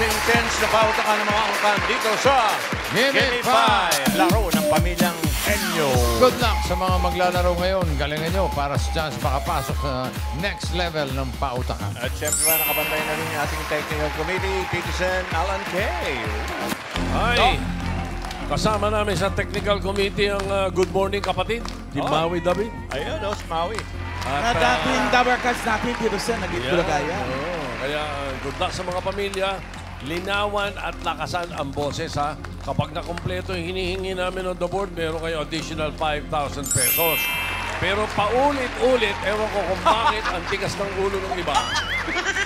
kasing tense na pautakan ng mga angkan dito sa Gimme 5, laro ng pamilyang Henyo. Good luck sa mga maglalaro ngayon. Galingan nyo para sa chance makapasok sa next level ng pautakan. At syempre nakabantay na rin yung ating technical committee, Titizen Alan K. Ay, kasama namin sa technical committee ang Good Morning Kapatid, si Maui David. Ayun, si Maui. Na dating Dabarkads natin dito sa Nagitulagaya. Kaya good luck sa mga pamilya. Linawan at lakasan ang boses, ha? Kapag nakumpleto yung hinihingi namin on the board, meron kayo additional 5,000 pesos. Pero paulit-ulit, ewan ko kung bakit ang tigas ng ulo ng iba.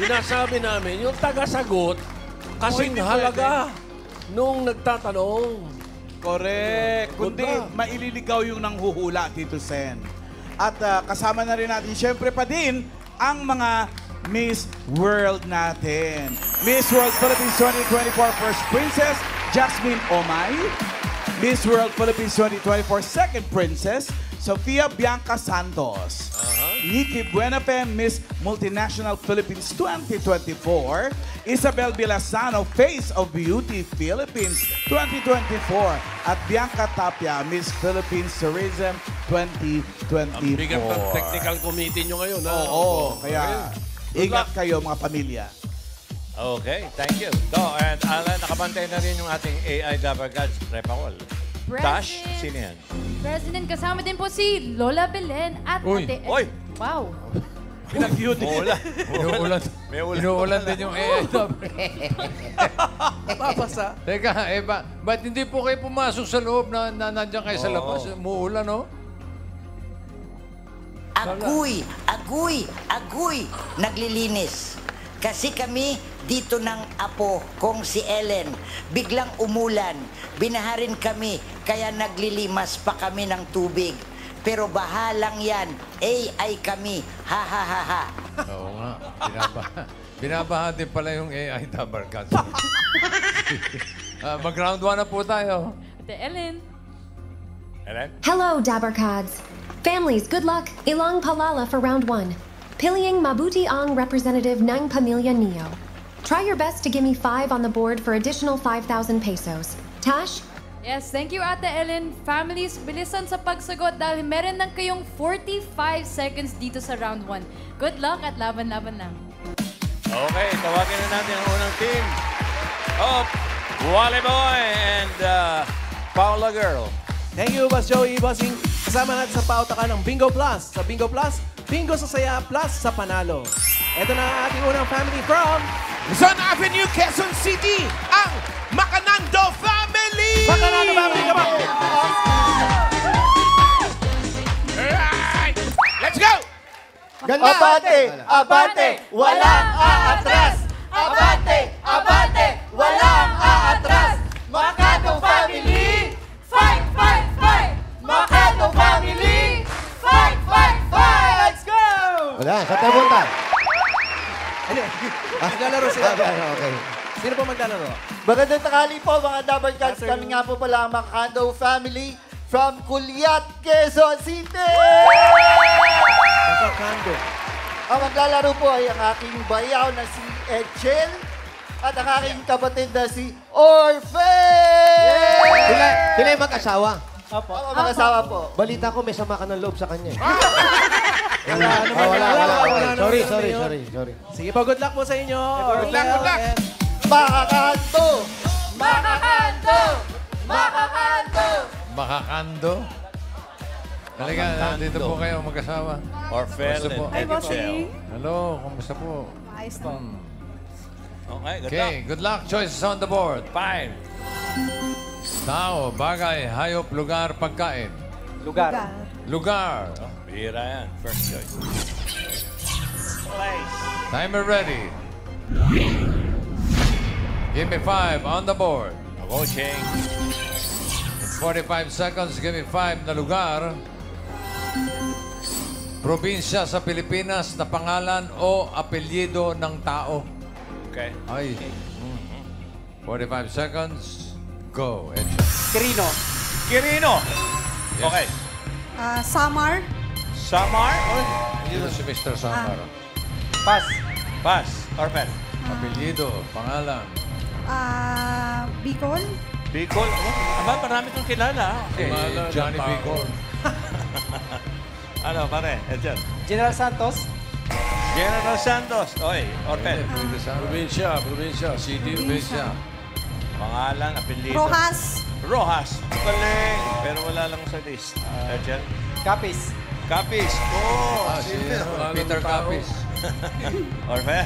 Sinasabi namin, yung taga-sagot, kasing halaga nung nagtatanong. Correct. Kundi maililigaw yung nanghuhula, Tito Sen. At kasama na rin natin, syempre pa din, ang mga Miss World natin. Miss World Philippines 2024 First Princess, Jasmine Omay. Miss World Philippines 2024 Second Princess, Sofia Bianca Santos. Nikki Buenafe, Miss Multinational Philippines 2024. Isabel Villasano, Face of Beauty Philippines 2024. At Bianca Tapia, Miss Philippines Tourism 2024. Ang bigat ng technical committee nyo ngayon, ha? Oo, kaya ingat kayo mga pamilya. Okay, thank you. And Alan, nakabantay na rin yung ating AI Dabarkads Repacol. Tash, sino yan? President, kasama din po si Lola Belen at Ate... Oy! Wow! Pinag-cute. Inuulan din yung AI Papasa. Teka, ba't hindi po kayo pumasok sa loob na nandiyan kayo sa labas? Muulan, no? Agoy, naglilinis. Kasi kami dito ng apo kong si Ellen. Biglang umulan. Binaharin kami, kaya naglilimas pa kami ng tubig. Pero bahalang yan. AI kami. Ha ha ha ha. Oo nga. Binabahan din pala yung AI Dabarkads. Mag-round 1 na po tayo. Ate Ellen. Ellen? Hello, Dabarkads. Families, good luck. Ilang palala for round 1. Piliing mabuti ang representative ng Pamilya Neo. Try your best to give me 5 on the board for additional 5,000 pesos. Tash? Yes, thank you, Ate Ellen. Families, bilisan sa pagsagot dahil meron lang kayong 45 seconds dito sa round 1. Good luck at laban-laban lang. Okay, tawagin na natin ang unang team. Wally Boy and Paula Girl. Thank you, Boss Joey, Bossing. Kasama natin sa pautakan ng Bingo Plus. Sa Bingo Plus, Bingo sa saya plus sa panalo. Ito na ang ating unang family from Luzon Avenue, Quezon City, ang Macanando Family! Macanando Family, come on! Alright! Let's go! Abante, walang aatras! Abante, walang aatras! Makatong Family, fight! Makatong Family, fight! Let's go! Wala, sa tapunta. Maglalaro sila. Okay. Sino po maglalaro? Magandang tanghali po mga Dabarkads. Kami nga po pala ang Makando Family from Culiat, Quezon City! Makakando. Ang maglalaro po ay ang aking bayaw na si Echel at ang aking kapatid na si Orphe! Sila yung mag-asawa. Opo, mag-asawa po. Balita ko may sama ka ng loob sa kanya. Wala. Sorry. Sige po, good luck po sa inyo. Good luck. Makakando. Halika, dito po kayo mag-asawa. Orfel and Hi, Bossing. Hello, kamusta po? Ayos po. Okay, good luck. Okay, good luck. Choices on the board. 5. Tao, bagay, hayop, lugar, pagkain. Lugar. Bihira yan. First choice. Place. Timer ready. Give me 5 on the board. Coaching. In 45 seconds, give me 5 na lugar. Probinsya sa Pilipinas na pangalan o apelyido ng tao. Okay. Ay. 45 seconds. Go. Quirino. Yes. Okay. Samar. Samar? Dito si Mr. Samar. Pass. Orpel. Apelyido, pangalan. Bicol. Bicol. Aba, marami kang kilala. Okay. Johnny Bicol. Ano, pare? Etienne. General Santos. General Santos. Oy, Orpel. Probinsya, city, Probinsya. Pangalan, apelido. Rojas. Rojas. Galing. Pero wala lang sa list. Etienne. Capiz. Capiz. Oh, Si Walang Peter tao. Capis. Orpel.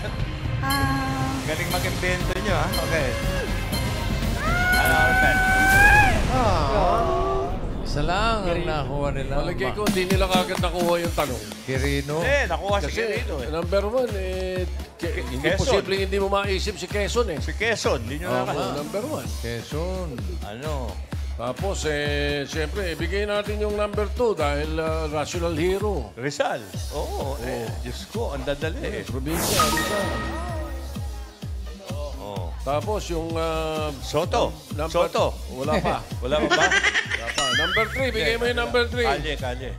Galing mag-invento nyo, ha? Okay. Ano, Orpel? Isa lang ang nakuha nila. Malagay ko, hindi nila kagad nakuha yung tanong. Quirino. Nakuha si Kasi, Quirino. number one, hindi Quezon. posibleng hindi mo maisip si Quezon eh. Si Quezon. Hindi nyo Oo, number one. Quezon. Ano? Tapos, siyempre, ibigay natin yung number 2 dahil rational hero. Rizal. Oo. Diyos ko, ang dadali eh. Probinsya, Rizal. Oo. Tapos yung... Soto. Soto. Wala pa. Wala pa ba? Wala pa. Number 3, bigay mo yung number 3. Kalye.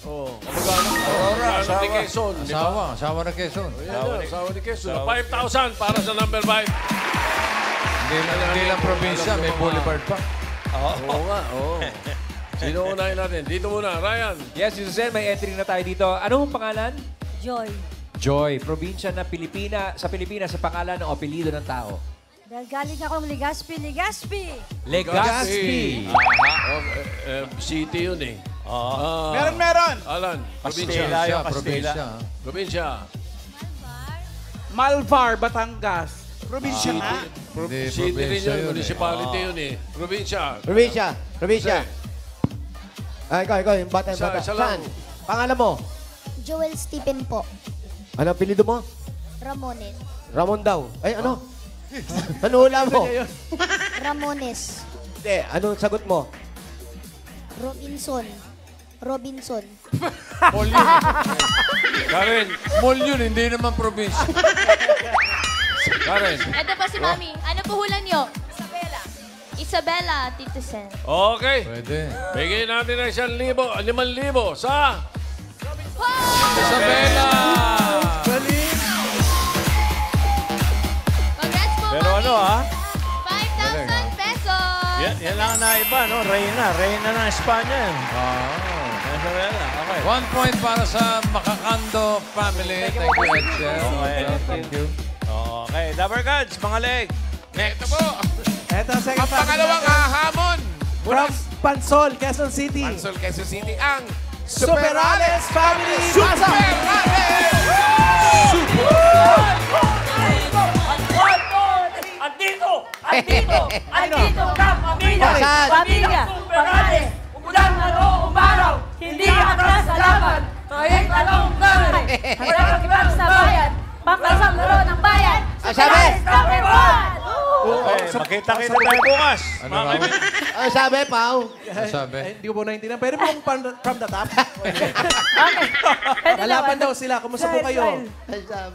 Oh, Aurora, asawa. ni Quezon. di ba? Asawa na Quezon. Ayan, asawa ni Quezon. 5,000 para sa number 5. Hindi lang probinsya, may boulevard pa. Oo nga, oo. Sino unahin natin? Dito muna, Ryan. Yes, Susan, may entry na tayo dito. Ano ang pangalan? Joy. Joy, probinsya na sa Pilipinas sa pangalan ng apelido ng tao. Dahil galing akong Legazpi. Legazpi. City yun eh. Meron. Alan, probinsya. Kastila yung Probinsya. Kastila. Probinsya. Malvar, Batangas. Probinsya nga. Hindi, City rin probinsya yun, yun eh. municipality yun eh. Probinsya. Probinsya. Ikaw, yung bata. Isa lang. Saan? Pangalan mo? Joel Stephen po. Ano ang apelido mo? Ramones. Ramon daw. Ay, ano? Ano hula mo? Ramones. Hindi, anong sagot mo? Robinson. Karen, Mall yun, hindi naman probinsya. Karen. Ito po si Mami. Ano po hula niyo? Isabella, Tito Sen. Okay. Pwede. Bigay natin ng 5,000 sa... Isabela! Congrats po, Pero Mami. ano, ha? 5,000 pesos. Yan lang ang naiba, no? Reyna ng Espanya yan. Isabela. Okay. 1 point para sa Makakando family. Thank you, Edsel. Okay. Thank you. Okay, Dapper Gods, mga leg. Ito po. Ito ang second Ang pangalawang hahamon. From Pansol, Quezon City. Pansol, Quezon City. Ang Superales Family. Andito ka, pamilya! Saan? Pamilya! Superales! Umulan man o umaraw! Hindi atras sa laban! Kahit anong gawin! Wala kang ibang sa bayan! Pampasang laro ng bayan! Superales number 1! Okay, makita-kita tayo bukas. Ano Mga raw? kaibigan. Ano sabi, Pao? Ano sabi? Hindi ko po naintindihan. Pwede mo from the top? Lalaban daw sila. Kumusta po kayo?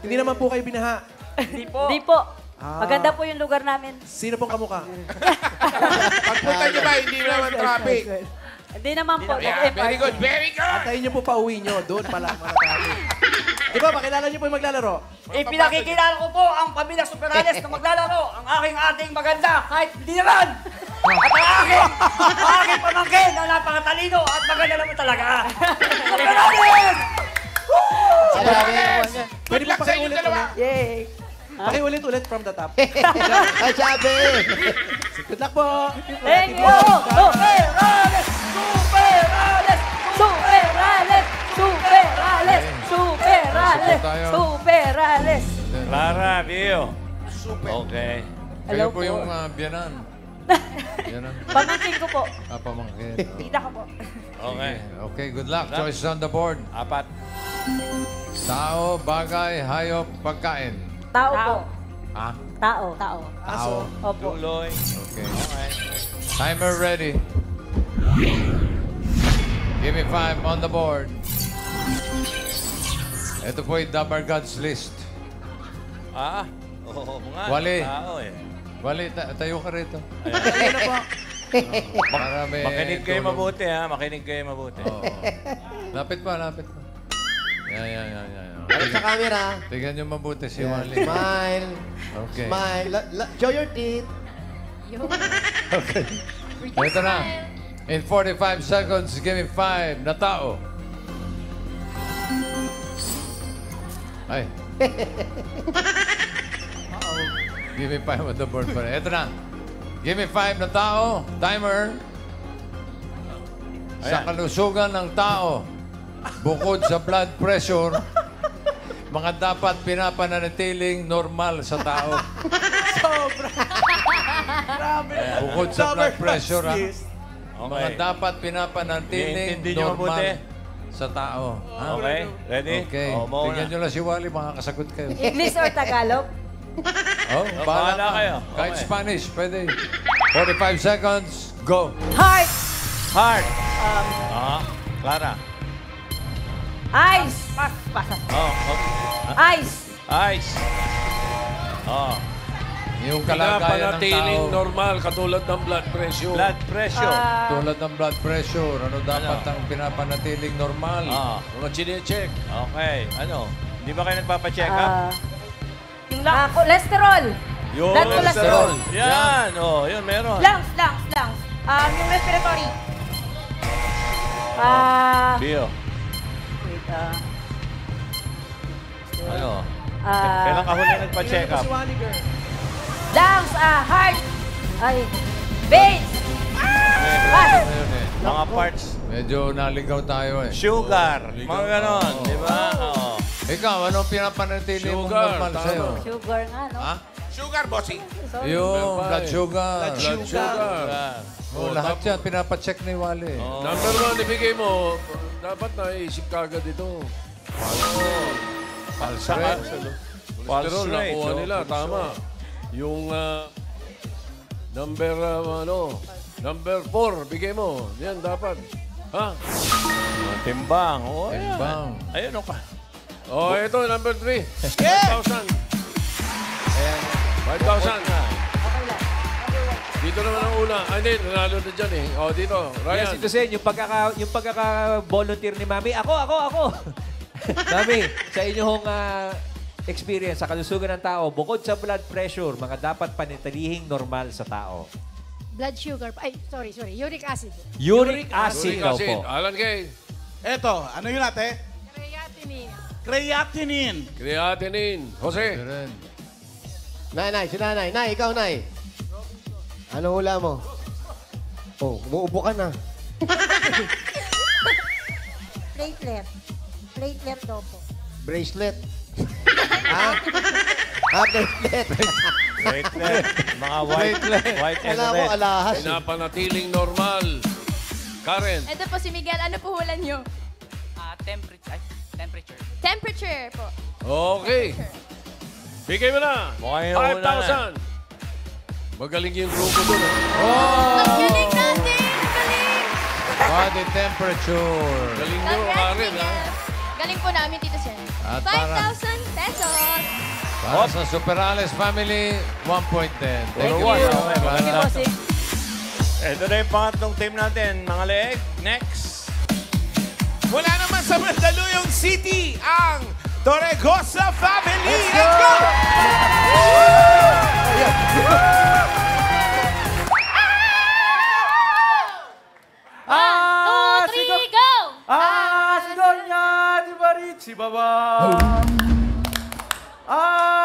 Hindi naman po kayo binaha. Di po. Maganda po yung lugar namin. Sino pong kamukha? Pagpunta nyo ba, hindi naman traffic. Hindi naman po. Yeah, very good, very good. Antayin niyo po pa uwi niyo. Doon pala mga traffic. Di ba, makilala niyo po yung maglalaro? Ipinakikilala ko po ang pamilya Superales na maglalaro. Ang aking maganda kahit hindi naman. At ang aking pamangkin na napakatalino at maganda naman talaga. Superales! Pwede po Luck sa inyo pakiulit dalawa. ulit. Yay! Pakiulit from the top. Ay, sabi! Good luck po. Thank you! Superales! Superales! Superales! Superales! Superales! tayo. Superales! Clara, Bio. Okay. Kayo po yung biyanan. Biyanan. Pamangkin ko po. Pamangkin. Tita ko po. Okay. Okay, good luck. Choices on the board. 4. Tao, bagay, hayop, pagkain. Tao po. Ha? Tao. Tao. Tao. Opo. Tuloy. Okay. Okay. Timer ready. Give me 5 on the board. Ito po yung Dapper Gods list. Oo nga. Wali. Tao eh. Wali, tayo ka rito. Ayun na po. Para may Makinig kayo tulong. mabuti, ha? Makinig kayo mabuti. Oo. Lapit pa. Yan. Harap sa camera. Tingnan nyo mabuti si Yan. Wally. Smile. Okay. Smile. Show your teeth. Okay. Ito na. In 45 seconds, give me 5 na tao. Ay. Give me 5 on the board pa rin. Ito na. Give me 5 na tao. Timer. Sa kalusugan ng tao, bukod sa blood pressure, mga dapat pinapananatiling normal sa tao. Sobra. Grabe. Bukod sa blood pressure, ha? Okay. Mga dapat pinapanatiling Iintindi nyo normal mabuti. sa tao. Ha? Okay, ready? Okay. O, mauna. Tingnan nyo lang si Wally, makakasagot kayo. English or Tagalog? Oh, bahala ka. kayo. Kahit Okay. Spanish, pwede. 45 seconds, go. Heart. Heart. Clara. Eyes. Pas. Okay. Eyes. Eyes. Oh. Yung kalagayan ng Pinapanatiling tao. normal, katulad ng blood pressure. Blood pressure. Tulad ng blood pressure, ano dapat ang pinapanatiling normal? Mga chinecheck. Okay. Ano? Hindi ba kayo nagpapacheck up? Yung cholesterol. Yung Blood cholesterol. Yan. Oh, yun meron. Lungs. Yung respiratory. Bio. Wait, Ano? Kailan ka huli nagpa-check up? lungs, heart. Ay, veins. Mga parts. Medyo naligaw tayo eh. Sugar. Mga ganon. Di ba? Oo. Ikaw, anong pinapanatili mong Sugar, normal tama. sa'yo? Sugar nga, no? Ha? Sugar, bossing. Yung blood sugar. Blood sugar. Oh, lahat yan, pinapacheck ni Wally. Number 1, ibigay mo. Dapat naisip ka agad ito. Pulse Saan? rate. Cholesterol, rate, nakuha oh, nila. pulse Tama. Yung number 4, bigay mo. Yan, dapat. Ha? Timbang. Oh, ayan. Timbang. Ayun o ka. Oh, ito, number 3. 5,000. 5,000. Dito naman ang una. Ay, hindi. Nanalo na dyan eh. Oh, dito. Ryan. Yes, ito Sen, yung pagkaka-volunteer ni Mami. Ako! Mami, sa inyong experience sa kalusugan ng tao, bukod sa blood pressure, mga dapat panitalihing normal sa tao. Blood sugar. Ay, sorry. Uric acid. Uric acid daw po. Alan Kay. Eto, ano yun ate? Creatinine. Creatinine. Jose. Nay, si nanay. Nay, ikaw, nay. Ano hula mo? Oh, umuubo ka na. Platelet. Platelet daw po. Bracelet. Bracelet. Platelet. Mga white and Wala ko red. alahas. Pinapanatiling normal. Karen. Ito po si Miguel. Ano po hulan nyo? Temperature po. Okay. Bigay mo na. Mukhang yung una na. 5,000. Magaling yung grupo doon. Ang galing natin! Galing! Body temperature. Galing nyo, Karen, ha? Galing po namin, Tito Sen. At para- 5,000 pesos! Para sa Superales family, 1 point din. Thank you. Okay, Thank you, bossing. Ito na yung pangatlong team natin, mga leeg. Next. Mula naman sa Mandaluyong City, ang Torregosa family. Let's go! One, two, three, go! Sigonya di Baritsi Baba.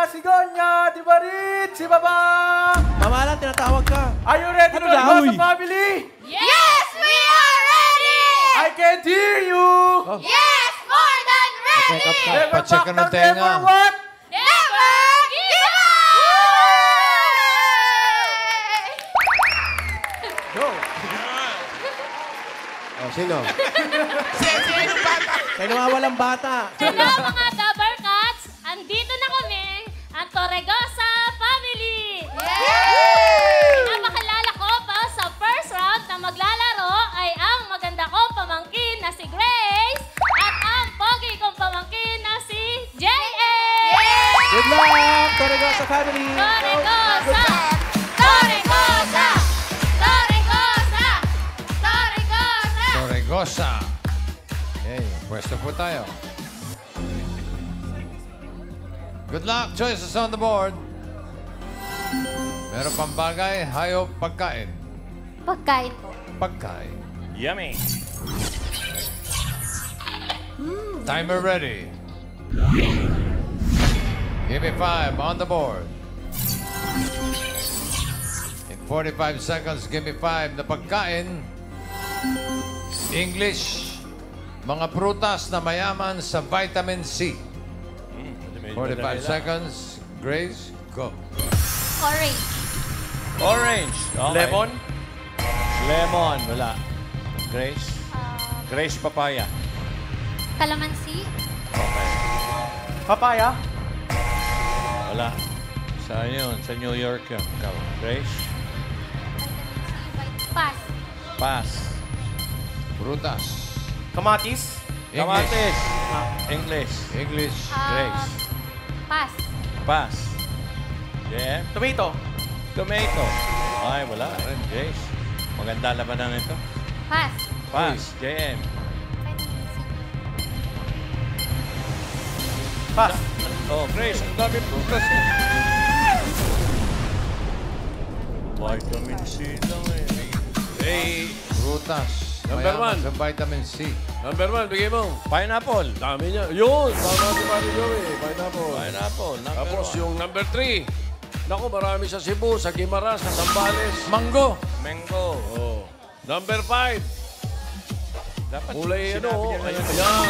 Sigonya di Baritsi Baba. Mamalan, tinatawag ka. Are you ready to go sa family? Yes, we are ready! I can't hear you. Yes, more than ready! Never Pa-check ka back ng down, tenga. never what? Never give Go. Oh, sino? Sino bata? Kaya nawawalang bata. Hello mga Dabber Cats! Andito na kami, ang Torregosa family! Napakalala ko pa sa first round na maglalaro ay ang maganda kong pamangkin na si Grace at ang pogi kong pamangkin na si J.A. Good luck, Torregosa family. Torregosa! Torregosa! Torregosa! Torregosa! Torregosa. Okay, pwesto po tayo. Good luck. Choices on the board. Meron pang bagay, hayop, pagkain. Pagkain po. Pagkain. Yummy. Timer ready. Give me 5 on the board. In 45 seconds, give me 5 na pagkain. English, mga prutas na mayaman sa vitamin C. 45 seconds. Grace, go. Orange. Orange. Okay. Lemon? Lemon. Wala. Grace? Grace papaya. Calamansi. Okay. Papaya? Wala. Saan yun? Sa New York yun. Ikaw. Grace? Pass. Pass. Prutas. Kamatis? Kamatis. English. English. Grace. Pass. Pass. Yeah. Tomato? Tomato. Ay, wala. Grace. Maganda labanan ito. Pass. Pass. JM. Pass. Oh, Grace. Ang dami prutas. Vitamin C lang eh. Hey. Prutas. Number Mayaman 1. sa vitamin C. Number 1, bigay mo. Pineapple. Dami niya. Yun! Tama si Mari Joey. Pineapple. Pineapple. Tapos yung number 3. Naku, marami sa Cebu, sa Guimaras, sa Zambales. Mango. Mango. Oh. Number 5. Dapat Kulay ano. sinabi niya na Ayan. yun. Ayan.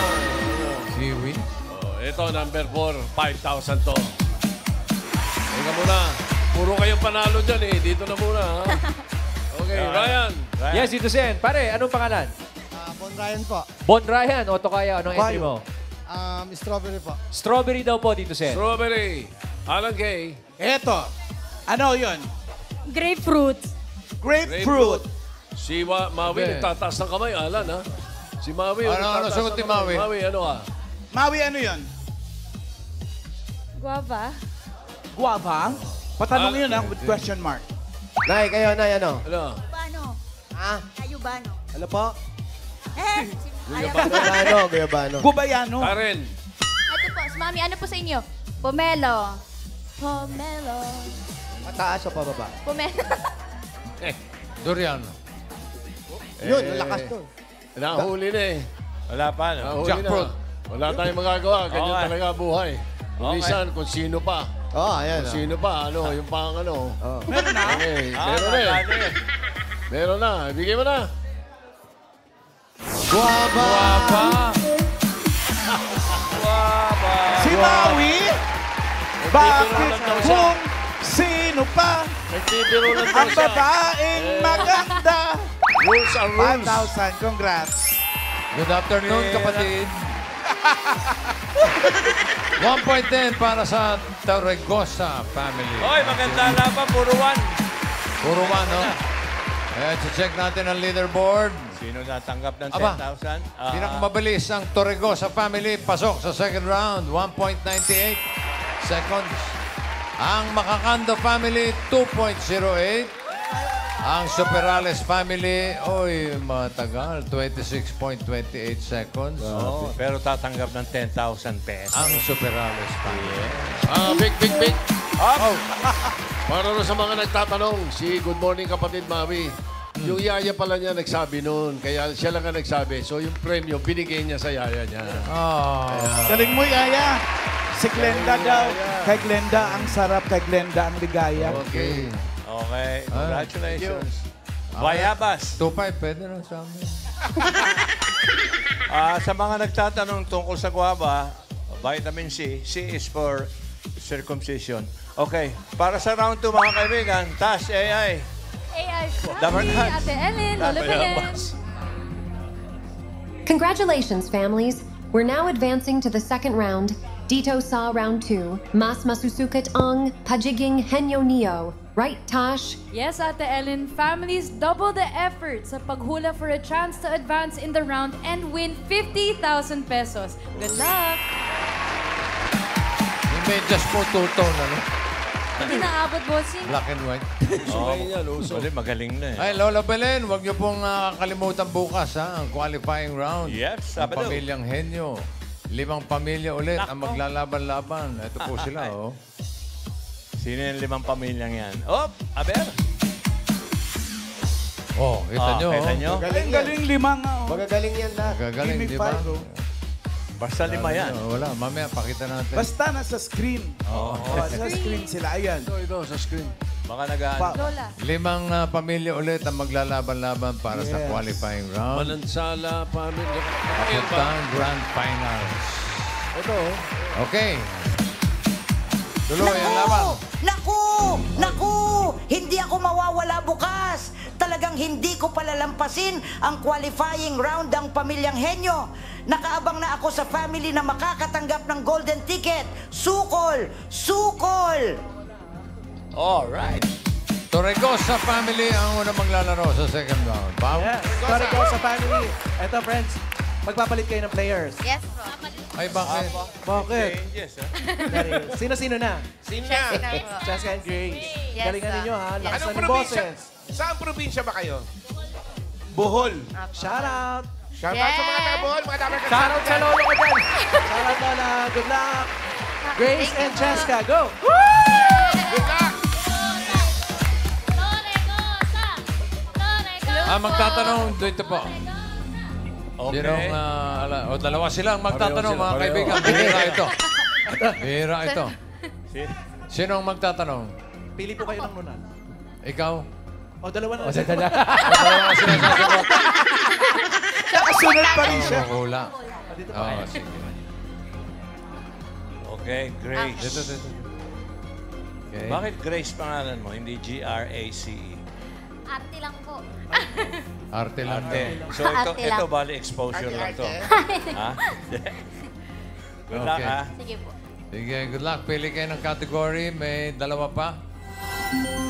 Kiwi. Oh, ito, number 4. 5,000 to. Teka muna. Puro kayong panalo dyan eh. Dito na muna, ha? Okay, Ryan. Yes, Tito Sen. Pare, anong pangalan? Bon Ryan po. Bon Ryan o Tokayo, anong entry mo? Strawberry po. Strawberry daw po, Tito Sen. Strawberry. Alan Kay. Eto. Ano yun? Grapefruit. Grapefruit. Si Maui, Okay. nagtataas ng kamay, Alan, ha? Si Maui, Ano nagtataas sagot ng ni kamay. Maui? Maui, ano ka? Maui, ano yun? Guava. Guava? Patanong yun with question mark. Nay, kayo, Nay, ano? Ano? Bano. Ah? Ayubano. Ano po? Eh, Guyabano, Guyabano. Gubayano. Karen. Ito po, Mami, ano po sa inyo? Pomelo. Pomelo. Mataas o pababa? Pomelo. Durian. Yun, malakas to. Nahuli na eh. Wala pa, no? Nahuli Jackfruit. na. Wala tayong magagawa. Ganyan Okay. talaga buhay. Minsan, kung sino pa. Oh, ayan. Kung sino pa, ano, yung pang ano. Oh. Meron na? Okay, meron na eh. Meron na. Bigay mo na. Guava. Si Maui? Bakit kung sino pa Nagbibiro lang daw ang siya. babaeng maganda? Rules are rules. 5,000. Congrats. Good afternoon, kapatid. 1.10 para sa Torregosa family. Hoy, maganda laban. Puro one. Puro one, no? Check natin ang leaderboard. Sino natanggap ng Aba, 10,000? pinakamabilis ang Torregosa family. Pasok sa second round, 1.98 seconds. Ang Makakando family, 2.08. Ang Superales family, matagal, 26.28 seconds. Oh, pero tatanggap ng 10,000 pesos. Ang Superales family. Big. Para rin sa mga nagtatanong, si Good Morning Kapatid Mami, yung yaya pala niya nagsabi noon, kaya siya lang ang nagsabi. So yung premyo, binigay niya sa yaya niya. Galing mo, Yaya. Si Glenda daw. Kay Glenda, ang sarap. Kay Glenda, ang ligaya. Okay. Okay, congratulations. Bayabas. 2.5, pwede na sa amin. Sa mga nagtatanong tungkol sa guava, vitamin C, C is for circumcision. Okay, para sa round 2 mga kaibigan, Tash, AI. AI Dapat family, lahat. Ate Ellen, Lola Belen. Congratulations, families. We're now advancing to the second round. Dito sa round 2. Mas masusukat ang pagiging henyo niyo. Right, Tash? Yes, Ate Ellen, families double the effort sa paghula for a chance to advance in the round and win 50,000 pesos. Good luck! Yung medyas po two-tone, ano? Hindi naabot, bossing. Black and white. Magaling na eh. Ay, Lola Belen, huwag niyo pong kalimutan bukas, ha? Ang qualifying round. Yes, Ang Sabado. pamilyang henyo. 5 pamilya ulit ang maglalaban-laban. Ito po sila, oh. Sino yung 5 pamilyang yan? Oh, aber. Oh, kita nyo. Kita nyo? Galing, galing 5 Magagaling yan lahat. Gagaling, Give me di ba? 5, oh. Basta 5 yan. Wala, mamaya pakita natin. Basta nasa screen. Nasa screen sila. Ayan. Ito, sa screen. Baka nagaan. Lola. 5 pamilya ulit ang maglalaban-laban para sa qualifying round. Manansala, pamilya. Papuntang Grand Finals. Ito, oh. Okay. Tuloy ang laban. Naku! Hindi ako mawawala bukas. Talagang hindi ko palalampasin ang qualifying round ng Pamilyang Henyo. Nakaabang na ako sa family na makakatanggap ng golden ticket. Sukol! Sukol! Alright. Torregosa family ang unang maglalaro sa second round. Pao? Yes. Sorry ko sa family. Ito, friends. Magpapalit kayo ng players. Yes, po. Ay, bakit? Bakit? Changes, ha? Sino-sino na? Sino Jessica na? po. Jessica and Grace. Yes, Galingan ninyo, ha? yes. Lakas Anong ng probinsya? boses. Saan probinsya ba kayo? Bohol. Shout out. Shout out sa mga taga-Bohol, mga dapat Shout out sa lolo ko dyan. Shout out, Lola. Good luck. Grace and Jessica, go. Good luck! Magtatanong dito po. Okay. Sinong, dalawa sila ang magtatanong, Pareho mga sila, kaibigan. pareho. Bihira ito. Bihira ito. Sino ang magtatanong? Pili po kayo ng nunan. Ikaw? O, dalawa na. Dalawa sila sasagot. Kasunod pa rin siya. Hula. Dito pa. Oh, sige. Okay, Grace. Dito. Okay. Bakit Grace pangalan mo, hindi G-R-A-C-E? Arte lang po. Arte lang. Arte. So Arte lang. ito bali exposure lang to. Ha? Good luck, Okay. ha? Sige po. Sige, good luck. Pili kayo ng category. May dalawa pa.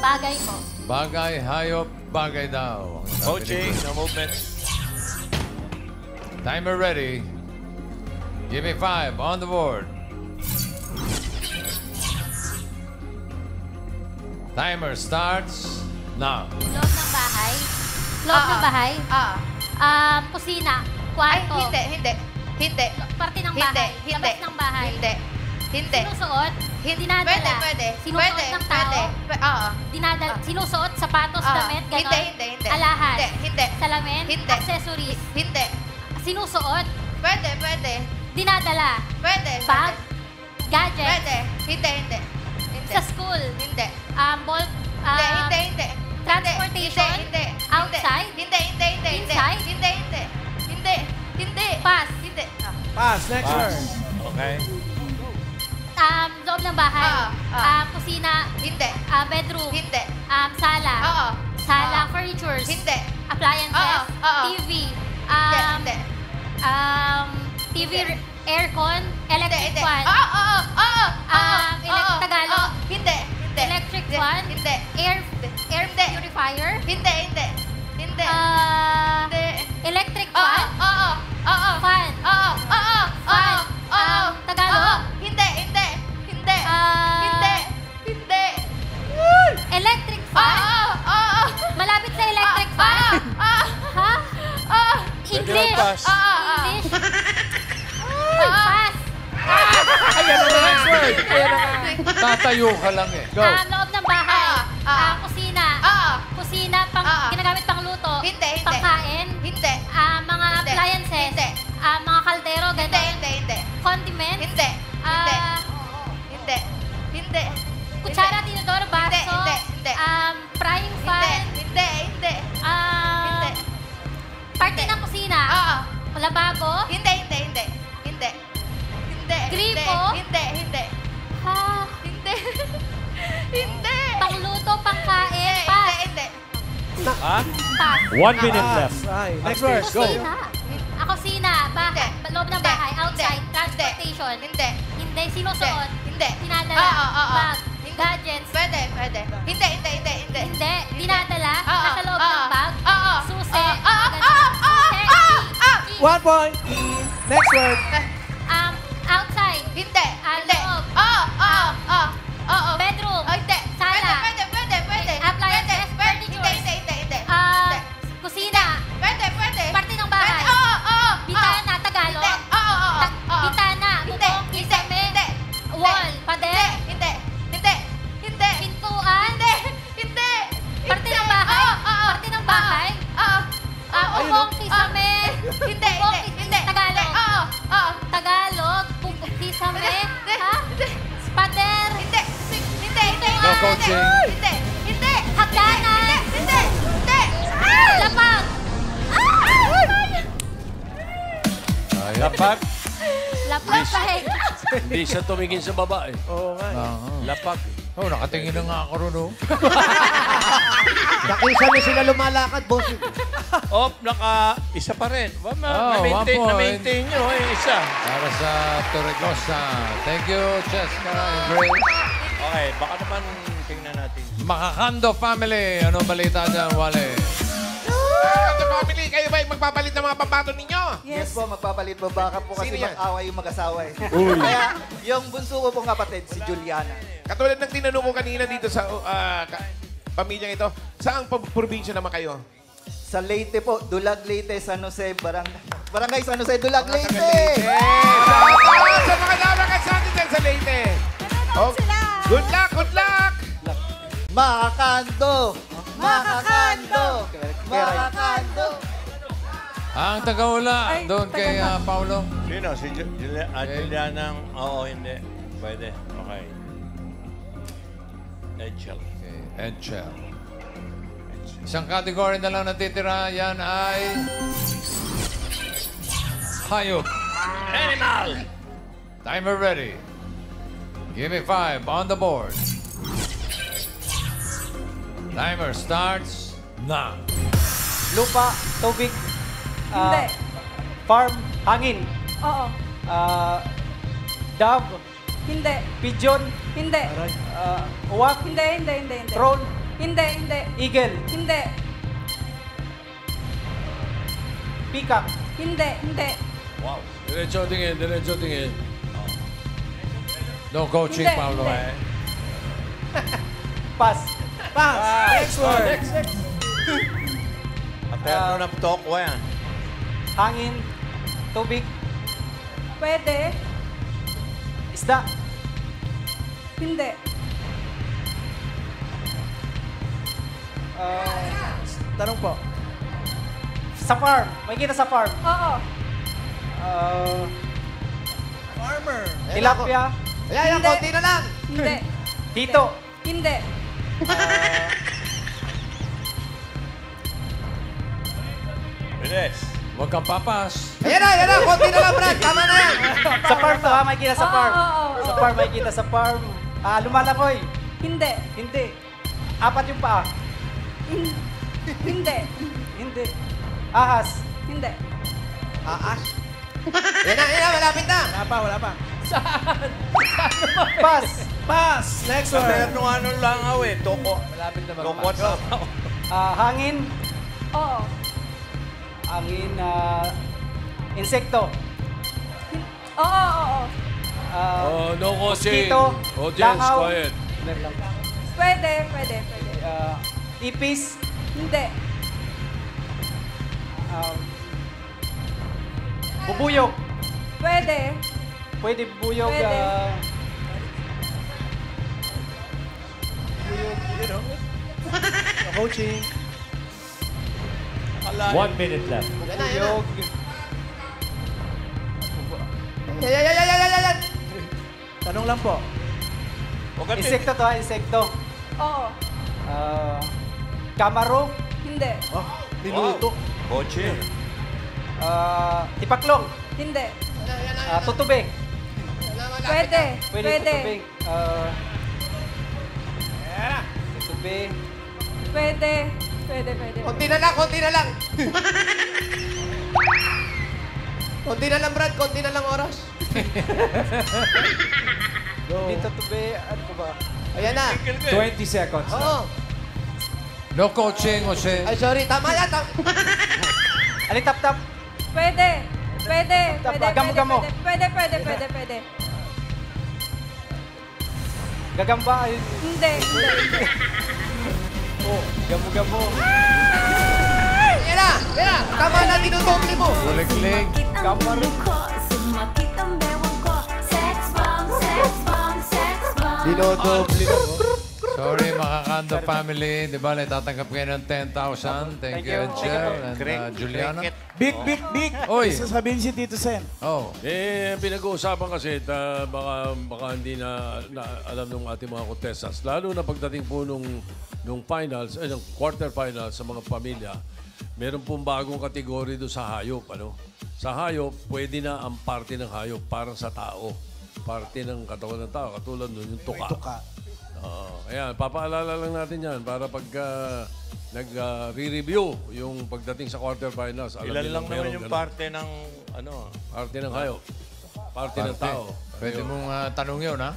Bagay po. Bagay, hayop, bagay daw. Coaching, no movement. Timer ready. Give me 5 on the board. Timer starts now. Loob ng bahay. Loob ng bahay. Kusina. Kwarto. Hindi. Parte ng Hindi, bahay. hindi. Labas ng bahay. Hindi. Sinusuot. Dinadala. Pwede. Sinusuot ng tao. Oo. Dinadala. Sinusuot, sapatos, damit, ganon. Hindi. Alahas. Hindi. Salamin. Hindi. Accessories. Hindi. Sinusuot. Pwede. Dinadala. Pwede. Bag. Gadget. Hindi. Sa school. Hindi. Ball. Hindi. Transportation. Hindi. Outside. Hindi. Inside. Hindi. Pass. Hindi. Pass. Next word. Okay. Loob ng bahay. Kusina. Hindi. Bedroom. Hindi. Sala. Oo. Sala. Furnitures. Hindi. Appliances. Oo. TV. Hindi. TV, aircon, electric Hindi. fan. Tagalog. Hindi. Electric fan. Hindi. Air Hindi. purifier. Hindi. Electric fan. Oo. Fan. Fan. Tagalog. Hindi. Electric fan. Malapit sa electric fan. Ha? English. pass. English. Pass. Ayan na next word. Tatayo ka lang eh. Go. Loob ng bahay. Kusina. Kusina, ginagamit pang luto. Hindi. Pangkain. Hindi. Mga Hindi. appliances. Hindi. Mga kaldero, gano'n. Hindi. Condiments. Hindi. Kutsara, tinidor, baso. Hindi. Frying pan. Hindi. Parte ng kusina. Lababo. Hindi. Gripo. Hindi. Ha? Hindi. Pangluto, pangkain. Pass. Hindi. Ha? Pass. 1 minute Pass. left. Ay, next word. Go. Kusina. Kusina. Bahay. Loob ng bahay. Outside. Hindi. Transportation. Hindi. Hindi. Sinusuot. Hindi. Dinadala. Oo. Bag. Gadgets. Pwede. Hindi. Hindi. Dinadala. Oo. Nasa loob ng bag. Oo. Susi. Susi. 1 point. Next word. Outside. Hindi. Loob. Oo. Bedroom. Hindi. Sala. Pwede. Appliances. Furnitures. Hindi. Kusina. Pwede. Parte ng bahay. Oo. Bitana. Tagalog. Oo. Bitana. coaching. Hindi. Hindi. Hagdanan. Hindi. Hindi. Lapag. Lapag. Lapag pa eh. Hindi siya tumingin sa baba eh. Oo nga. Lapag. Oh, nakatingin na nga ako ron, oh. Nakisa niyo sila lumalakad, boss. Isa pa rin. Oh, Na-maintain 1 point. na-maintain nyo isa. Para sa Torregosa. Thank you, Cheska and Grace. Okay, baka naman tingnan natin. Makakando family. Ano balita dyan, Wale? Ito family, kayo ba magpapalit ng mga pambato ninyo? Yes po, magpapalit po. Baka po kasi Sino yan? mag-away yung mag-asawa eh. Kaya yung bunso ko pong kapatid, si Juliana. Katulad ng tinanong ko kanina dito sa pamilyang ito, saang probinsya naman kayo? Sa Leyte po, Dulag, Leyte, San Jose, Barangay San Jose, Dulag, Leyte! Shoutout sa mga dapat sa atin dyan sa Leyte. Oh, good luck, good luck! Makakando! Makakando! Makakando! Ang tagaula, doon kay Paulo. Sino? Si Juliana. Oo, hindi. Pwede. Okay. Edgel. Okay, Edgel. Isang category na lang natitira. Yan ay... Hayop. Animal! Timer ready. Give me 5 on the board. Timer starts now. Lupa, tubig, Hindi. farm, hangin, Oo. dove, Hindi. pigeon, Hindi. uwak, Hindi. drone, Hindi. eagle, Hindi. peacock, Hindi. Wow. Diretso tingin. No coaching, Hindi, Paulo. hindi. pass. Pass. Next word. Next. Aterno na tokwa yan. Hangin, tubig, Pwede. isda, Hindi. Tanong po. sa farm. May kita sa farm. Oo. Farmer. Tilapia, Ayan, konti na lang. Hindi. tito, Hindi. Bilis. Huwag kang papas. Ayan na, konti na lang, Brad. Tama na yan. sa farm to ha, may kita sa farm. Oo. Sa farm, may kita sa farm. Lumalangoy, Hindi. hindi. Apat yung paa, Hindi. hindi. Ahas, Hindi. Aas. Yan na, malapit na. Wala pa. pass, Pass. Next word. Aterno ano lang toko. Malapit na Toko magpas. na. hangin, Oo. hangin, insekto, Oo. Oh, no coaching. mosquito, Audience, langaw. quiet. Pwede. ipis, Hindi. bubuyog, Pwede. pwede bubuyog, Pwede. Coaching. 1 minute left. bubuyog, Yan. Tanong lang po. insekto to ha, insekto. Oo. Kamaro, Hindi. Minuto. Kotse. tipaklong, Hindi. tutubing, Pwede. pwede tutubing, tutubing, Pwede. Konti na lang. Konti na lang, Brad. Konti na lang oras. dito tubing, ano pa ba? Ayan na. 20 seconds. Oo. No coaching, Jose. Ay, sorry. Tama yan. Alitap-tap, Pwede. Gamo-gamo. Pwede. gagamba, ay, Hindi. gamo-gamo, Yan na. Tama na, tinutumli mo. Kulik-lik. kamaro, Dinodobli mo. Sorry, mga Kando family. Di ba, tatanggap kayo ng 10,000. Thank you, Angel and Juliana. Big. Oy. Sasabihin si Tito Sen. Oh. Pinag-uusapan kasi, baka hindi na alam ng ating mga contestants. Lalo na pagdating po nung finals, ng quarterfinals sa mga pamilya, meron pong bagong kategory doon sa hayop. Sa hayop, pwede na ang parte ng hayop para sa tao. Parte ng katawan ng tao, katulad nun yung tuka. Ayan, papaalala lang natin yan para pag nag-re-review yung pagdating sa quarterfinals. Ilan lang naman yung parte ng parte ng hayop. Parte ng tao. Pwede mong tanong yun, ha?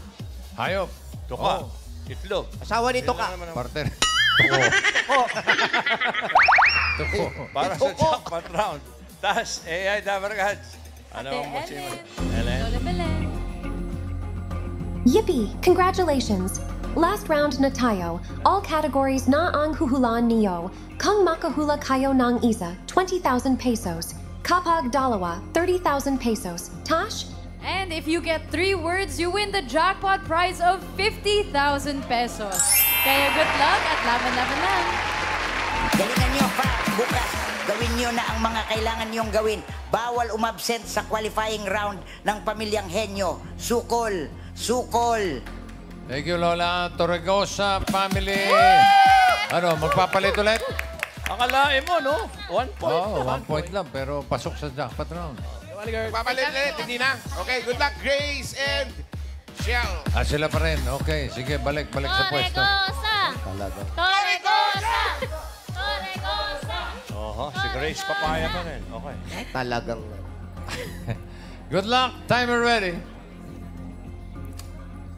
Hayop. Tuka. Itlog. Asawa ni Tuka. Parte. Tuko. Para sa jackpot round. Tas, AI Dabargads. Ano ang Ellen? Yippee! Congratulations! Last round na tayo. All categories na ang huhulaan niyo. Kung makahula kayo ng isa, 20,000 pesos. Kapag dalawa, 30,000 pesos. Tash? And if you get 3 words, you win the jackpot prize of 50,000 pesos. Kaya good luck at laban-laban lang. Galingan nyo pa, bukas. Gawin nyo na ang mga kailangan nyong gawin. Bawal umabsent sa qualifying round ng pamilyang Henyo. Sukol. Thank you, Lola. Torregosa family. Magpapalit ulit? Akalain mo, no? 1 point. Oo, 1 point lang, pero pasok sa jackpot round. Papalit ulit, hindi na. Okay, good luck, Grace and Shell. Sila pa rin. Okay, sige, balik sa pwesto. Torregosa! Si Grace papaya pa rin. Okay. Talagang. Good luck. Timer ready.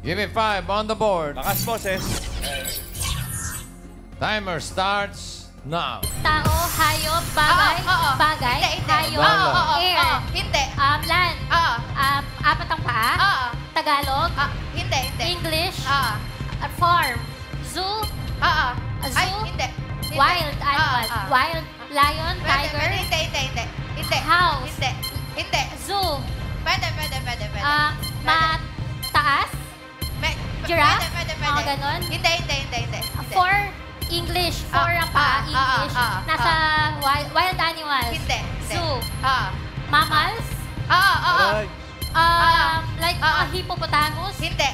Give me 5 on the board. Lakas, boses. Timer starts now. Tao, hayop, bagay, hayop, air, Hindi. land, apat ang paa, Tagalog, Hindi. English, farm, zoo, Ay, hindi. wild animal, wild, lion, tiger, Hindi. house, Hindi. zoo, Pwede. mataas, giraffe, mga ganon. Hindi. For English, for ang paa, English. Nasa wild animals. Hindi. Zoo. Mammals. Like hippopotamus. Hindi.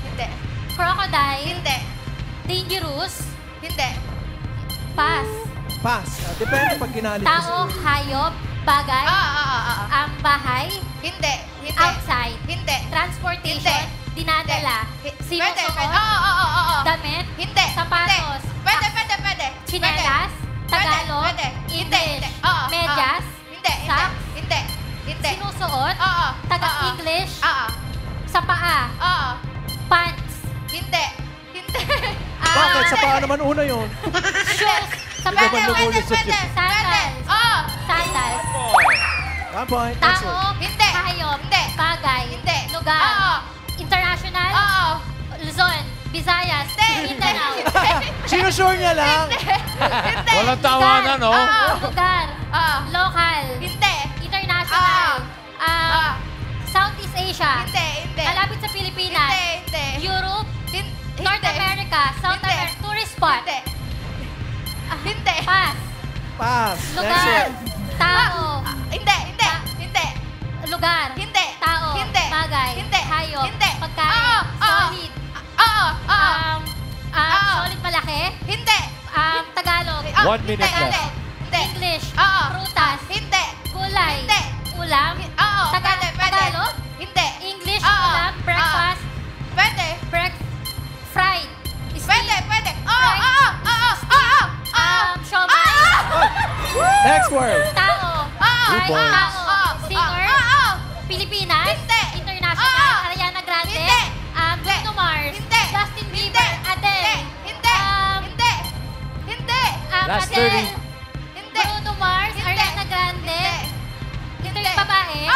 Hindi. Crocodile. Hindi. Dangerous. Hindi. Pass. Pass. Depende pag kinalit. Tao, hayop, bagay. Ang bahay. Hindi. Outside. Hindi. Transportation. Dinadala. Sinusuot. Damit. Hindi. Sapatos. Pwede. Chinelas. Tagalog. English. Medyas. Socks. Hindi. Sinusuot. Taga-English. Sa paa. Pants. Hindi. Bakit? Sa paa naman una yun. Shoes. Sa paa. Sandals. Sandals. 1 point. Tao. Hayop. Bagay. Lugar. International. Luzon. Visayas. Mindanao. Sinusure niya lang. Walang tawanan, no? Lugar. Local. International. Southeast Asia. Malapit sa Pilipinas. Europe. North America. South America. Tourist spot. Pass. Pass. Lugar. Tao. Hindi. Lugar. Hindi. Tao. Hindi. Bagay. Hindi. Hayop. Hindi. Pagkain. Solid. Solid malaki. Hindi. Tagalog. 1 minute left. English. Prutas. Hindi. Gulay. Hindi. Ulam. Tagalog. Hindi. English. Ulam. Breakfast. Pwede. Fried. Pwede. Siomay. Next word. Tao. Tao. Singer. Pilipinas. Hindi. International. Ariana Grande. Bruno Mars. Hindi. Justin Bieber. Adele. Hindi. Last Adele. 30. Hindi. Bruno Mars. Ariana Grande. Ito yung babae.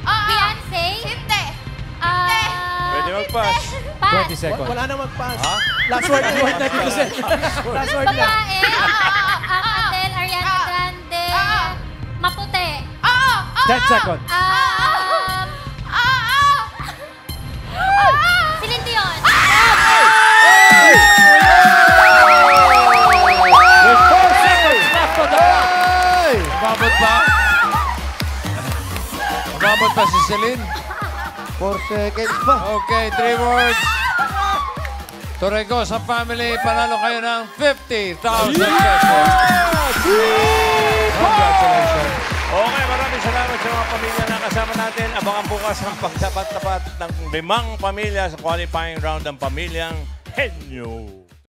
Beyonce. Hindi. Pwede mag-pass. Pass. 20 seconds. Wala na mag-pass. Last word na dito, Sen. Last word na. Babae. Adele. Ariana Grande. Maputi. 10 seconds. Celine Dion. Umabot pa si Celine. 4 seconds pa. Okay, 3 words. Torregosa family, panalo kayo ng 50,000 pesos. Congratulations. Okay, maraming salamat sa mga pamilya na kasama natin. Abangan bukas ang pagtapat-tapat ng 5 pamilya sa qualifying round ng Pamilyang Henyo.